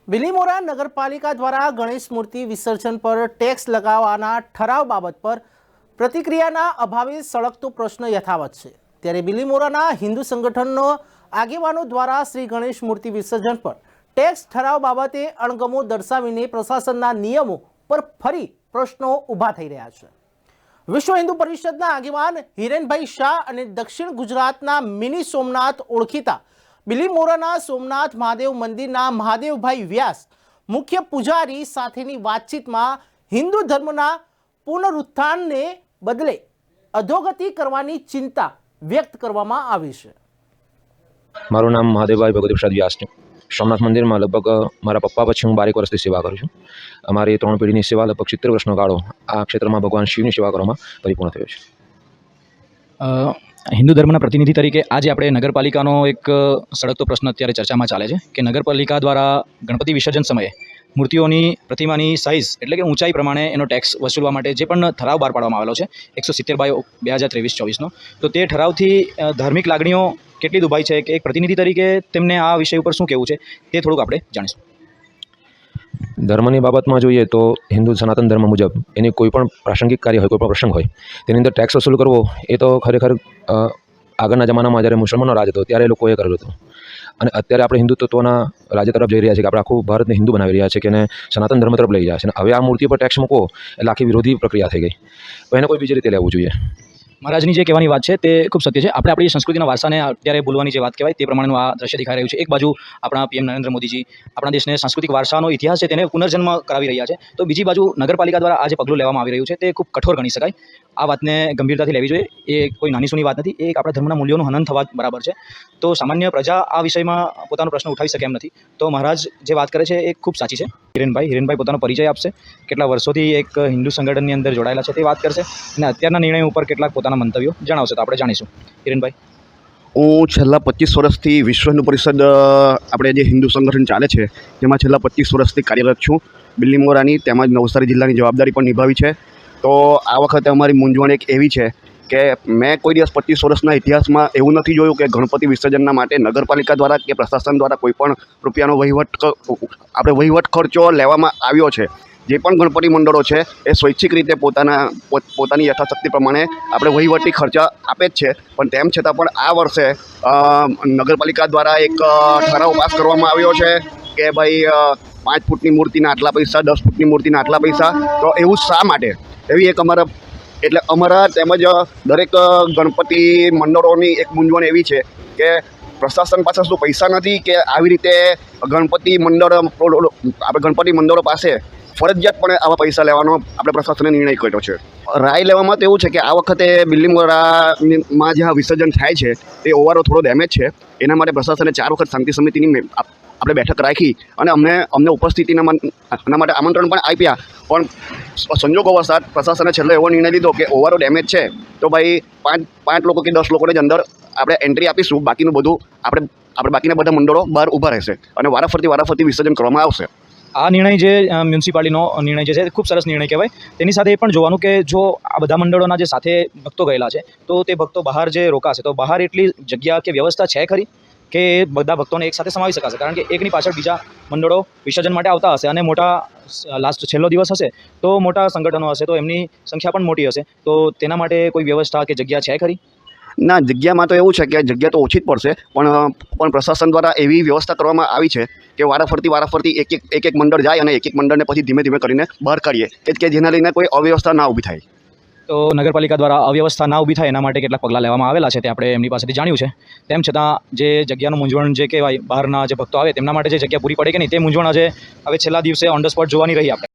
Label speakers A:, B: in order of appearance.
A: બિલીમોરા નગરપાલિકા દ્વારા ગણેશ મૂર્તિ વિસર્જન પર ટેક્સ લગાવવાના ઠરાવ બાબત પર પ્રતિક્રિયાના અભાવે સળગતો પ્રશ્ન યથાવત છે। ત્યારે બિલીમોરાના હિન્દુ સંગઠનનો આગેવાનો દ્વારા શ્રી ગણેશ મૂર્તિ વિસર્જન પર ટેક્સ ઠરાવ બાબતે અણગમો દર્શાવીને પ્રશાસનના નિયમો પર ફરી પ્રશ્નો ઊભા થઈ રહ્યા છે। વિશ્વ હિન્દુ પરિષદના આગેવાન હિરેનભાઈ શાહ અને દક્ષિણ ગુજરાતના મિની સોમનાથ ઓળખીતા બિલીમોરાના સોમનાથ મહાદેવ મંદિરના મહાદેવભાઈ વ્યાસ મુખ્ય પૂજારી સાથેની વાતચીતમાં હિન્દુ ધર્મના પુનરુત્થાનને બદલે અધોગતિ કરવાની ચિંતા વ્યક્ત કરવામાં આવી છે।
B: મારું નામ મહાદેવભાઈ ભગવતી પ્રસાદ વ્યાસ છે। સોમનાથ મંદિરમાં લગભગ મારા પપ્પા પછી હું 12 વર્ષથી સેવા કરું છું। અમારી 3 પેઢીની સેવા લગભગ 70 વર્ષનો ગાળો આ ક્ષેત્રમાં ભગવાન શિવની સેવા કરવામાં પરિપૂર્ણ થયો છે।
C: હિન્દુ ધર્મના પ્રતિનિધિ તરીકે આજે આપણે નગરપાલિકાનો એક સળગતો પ્રશ્ન અત્યારે ચર્ચામાં ચાલે છે કે નગરપાલિકા દ્વારા ગણપતિ વિસર્જન સમયે મૂર્તિઓની પ્રતિમાની સાઇઝ એટલે કે ઊંચાઈ પ્રમાણે એનો ટેક્સ વસૂલવા માટે જે પણ ઠરાવ બહાર પાડવામાં આવેલો છે 170/2023-24નો, તો તે ઠરાવથી ધાર્મિક લાગણીઓ કેટલી દુભાઈ છે કે એક પ્રતિનિધિ તરીકે તેમને આ વિષય ઉપર શું કહેવું છે તે થોડુંક આપણે જાણીશું।
B: ધર્મની બાબતમાં જોઈએ તો હિન્દુ સનાતન ધર્મ મુજબ એની કોઈ પણ પ્રાસંગિક કાર્ય હોય, કોઈ પણ પ્રસંગ હોય, તેની અંદર ટેક્સ વસૂલ કરવો એ તો ખરેખર આગળના જમાનામાં જ્યારે મુસલમાનનો રાજ હતો ત્યારે લોકોએ કરેલું હતું અને અત્યારે આપણે હિન્દુત્વના રાજ્ય તરફ જઈ રહ્યા છીએ કે આપણે આખું ભારતને હિન્દુ બનાવી રહ્યા છે કે એને સનાતન ધર્મ તરફ લઈ જાય છે અને હવે આ મૂર્તિ પર ટેક્સ મૂકો એટલે આખી વિરોધી પ્રક્રિયા થઈ ગઈ, તો એને કોઈ બીજી રીતે લેવું જોઈએ।
C: મહારાજની જે કહેવાની વાત છે તે ખૂબ સત્ય છે। આપણે આપણી સંસ્કૃતિના વારસાને અત્યારે બોલવાની જે વાત કહેવાય તે પ્રમાણેનું આ દ્રશ્ય દેખાઈ રહ્યું છે। એક બાજુ આપણા પીએમ નરેન્દ્ર મોદીજી આપણા દેશને સાંસ્કૃતિક વારસાનો ઇતિહાસ છે તેને પુનર્જન્મ કરાવી રહ્યા છે, તો બીજી બાજુ નગરપાલિકા દ્વારા આ જે પગલું લેવામાં આવી રહ્યું છે તે ખૂબ કઠોર ગણી શકાય। આ વાતને ગંભીરતાથી લેવી જોઈએ, એ કોઈ નાની સૂની વાત નથી, એ એક આપણા ધર્મના મૂલ્યોનું હનન થવા બરાબર છે। તો સામાન્ય પ્રજા આ વિષયમાં પોતાનો પ્રશ્ન ઉઠાવી શકે એમ નથી। તો મહારાજ જે વાત કરે છે એ ખૂબ સાચી છે। હિરેનભાઈ પોતાનો પરિચય આપશે, કેટલા વર્ષોથી એક હિન્દુ સંગઠનની અંદર જોડાયેલા છે તે વાત કરશે અને અત્યારના નિર્ણય ઉપર કેટલાક પોતાના મંતવ્યો જણાવશે, તો આપણે જાણીશું। હિરેનભાઈ,
D: હું છેલ્લા 25 વર્ષથી વિશ્વ હિન્દુ પરિષદ આપણે જે હિન્દુ સંગઠન ચાલે છે તેમાં છેલ્લા 25 વર્ષથી કાર્યરત છું। બિલીમોરાની તેમજ નવસારી જિલ્લાની જવાબદારી પણ નિભાવી છે। તો આ વખતે અમારી મૂંઝવણ એક એવી છે કે મેં કોઈ દિવસ 25 વર્ષના ઇતિહાસમાં એવું નથી જોયું કે ગણપતિ વિસર્જનના માટે નગરપાલિકા દ્વારા કે પ્રશાસન દ્વારા કોઈ પણ રૂપિયાનો વહીવટ ખર્ચો લેવામાં આવ્યો છે। જે પણ ગણપતિ મંડળો છે એ સ્વૈચ્છિક રીતે પોતાની યથાશક્તિ પ્રમાણે આપણે વહીવટી ખર્ચા આપે જ છે, પણ તેમ છતાં પણ આ વર્ષે નગરપાલિકા દ્વારા એક ઠરાવ પાસ કરવામાં આવ્યો છે કે ભાઈ 5 ફૂટની મૂર્તિના આટલા પૈસા, 10 ફૂટની મૂર્તિના આટલા પૈસા। તો એવું શા માટે? એવી એક અમારા તેમજ દરેક ગણપતિ મંડળોની એક મૂંઝવણ એવી છે કે પ્રશાસન પાસે શું પૈસા નથી કે આવી રીતે ગણપતિ મંડળો પાસે ફરજિયાતપણે આવા પૈસા લેવાનો આપણે પ્રશાસને નિર્ણય કર્યો છે। રાય લેવામાં તો એવું છે કે આ વખતે બિલીમોરામાં જ્યાં વિસર્જન થાય છે તે ઓવરઓ થોડો ડેમેજ છે, એના માટે પ્રશાસને 4 વખત શાંતિ સમિતિની આપણે બેઠક રાખી અને અમને ઉપસ્થિતિના માટે આમંત્રણ પણ આપ્યા, પણ સંજોગોવશાત પ્રશાસને છેલ્લો એવો નિર્ણય લીધો કે ઓવરઓ ડેમેજ છે તો ભાઈ 5 લોકો કે 10 લોકોને જ અંદર આપણે એન્ટ્રી આપીશું, બાકીનું બધું આપણે બાકીના બધા મંડળો બહાર ઊભા રહેશે અને વારાફરતી વિસર્જન કરવામાં આવશે।
C: આ નિર્ણય જે મ્યુનિસિપાલિટીનો નિર્ણય જે છે ખૂબ સરસ નિર્ણય કહેવાય। તેની સાથે એ પણ જોવાનું કે જો આ બધા મંડળોના જે સાથે ભક્તો ગયેલા છે તો તે ભક્તો બહાર જે રોકાશે તો બહાર એટલી જગ્યા કે વ્યવસ્થા છે ખરી કે બધા ભક્તોને એક સાથે સમાવી શકાશે? કારણ કે એકની પાછળ બીજા મંડળો વિસર્જન માટે આવતા હશે અને મોટા છેલ્લો દિવસ હશે તો મોટા સંગઠનો હશે તો એમની સંખ્યા પણ મોટી હશે, તો તેના માટે કોઈ વ્યવસ્થા કે જગ્યા છે ખરી?
D: ના, જગ્યામાં તો એવું છે કે જગ્યા તો ઓછી જ પડશે, પણ પ્રશાસન દ્વારા એવી વ્યવસ્થા કરવામાં આવી છે કે વારાફરતી એક મંડળ જાય અને એક મંડળને પછી ધીમે ધીમે કરીને બહાર કાઢીએ કે જેના લઈને કોઈ અવ્યવસ્થા ના ઊભી થાય।
C: તો નગરપાલિકા દ્વારા અવ્યવસ્થા ના ઊભી થાય એના માટે કેટલાક પગલાં લેવામાં આવેલા છે તે આપણે એમની પાસેથી જાણ્યું છે। તેમ છતાં જે જગ્યાનું મૂંઝવણ જે કહેવાય, બહારના જે ભક્તો આવે તેમના માટે જે જગ્યા પૂરી પડે કે નહીં તે મૂંઝવણ આજે હવે છેલ્લા દિવસે ઓન ધ સ્પોટ જોવાની રહી આપણે।